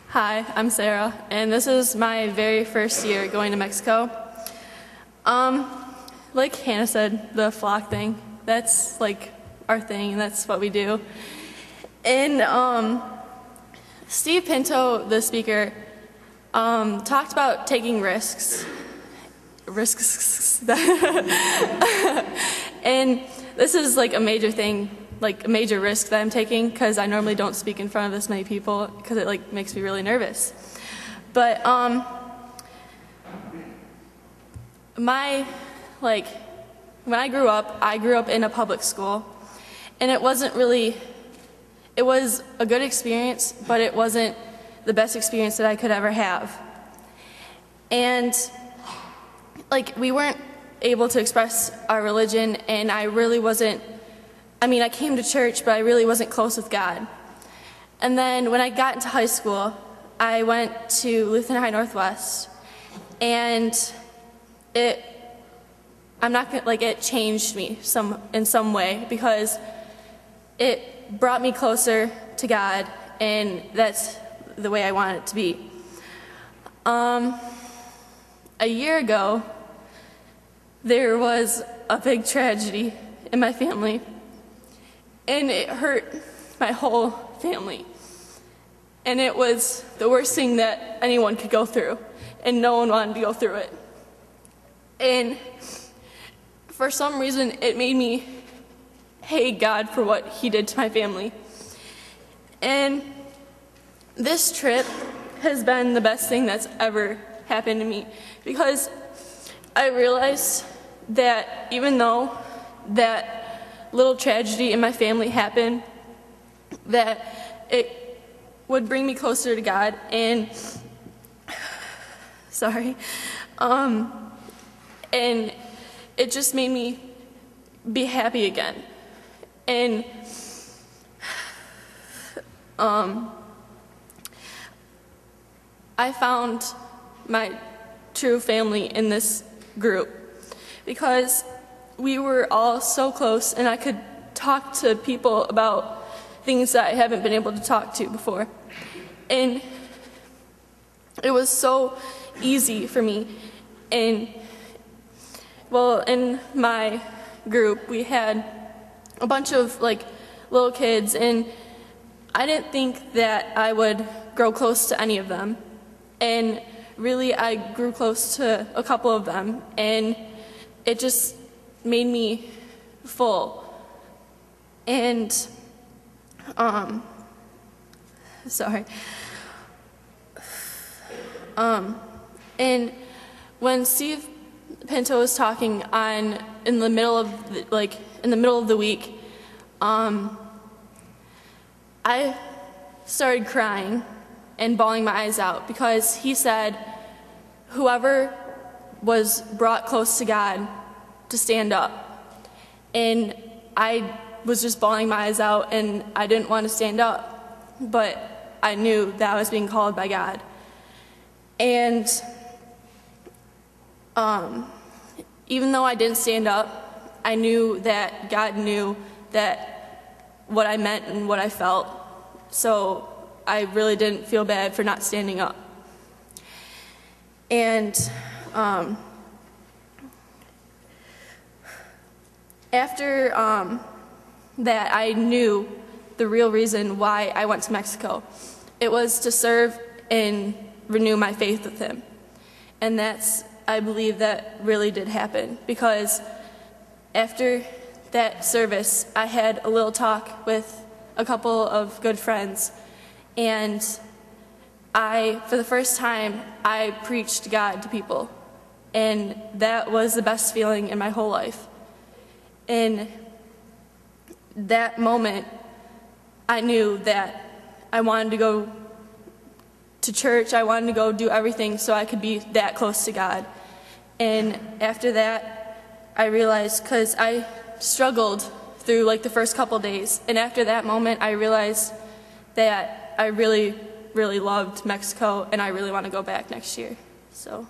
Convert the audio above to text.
Hi, I'm Sarah, and this is my very first year going to Mexico. Like Hannah said, the flock thing, that's like our thing, that's what we do. And Steve Pinto, the speaker, talked about taking risks. And this is like a major thing, like a major risk that I'm taking, because I normally don't speak in front of this many people because it like makes me really nervous. But when I grew up in a public school, and it was a good experience, but it wasn't the best experience that I could ever have. And like, we weren't able to express our religion, and I came to church, but I really wasn't close with God. And then when I got into high school, I went to Lutheran High Northwest, and it changed me in some way, because it brought me closer to God, and that's the way I want it to be. A year ago, there was a big tragedy in my family, and it hurt my whole family. And it was the worst thing that anyone could go through, and no one wanted to go through it. And for some reason, it made me hate God for what He did to my family. And this trip has been the best thing that's ever happened to me, because I realized that even though that little tragedy in my family happened, that it would bring me closer to God, and and it just made me be happy again. And I found my true family in this group, because we were all so close, and I could talk to people about things that I haven't been able to talk to before. And it was so easy for me. And well, in my group, we had a bunch of like little kids, and I didn't think that I would grow close to any of them. And really, I grew close to a couple of them, and it just made me full. And and when Steve Pinto was talking in the middle of the week, I started crying and bawling my eyes out, because he said whoever was brought close to God to stand up. And I was just bawling my eyes out, and I didn't want to stand up, but I knew that I was being called by God. And even though I didn't stand up, I knew that God knew that what I meant and what I felt, so I really didn't feel bad for not standing up. And after that, I knew the real reason why I went to Mexico. It was to serve and renew my faith with Him. And I believe that really did happen, because after that service, I had a little talk with a couple of good friends, and for the first time, I preached God to people, and that was the best feeling in my whole life. In that moment, I knew that I wanted to go to church, I wanted to go do everything so I could be that close to God. And after that, I realized, because I struggled through like the first couple days, and after that moment, I realized that I really, really loved Mexico, and I really want to go back next year. So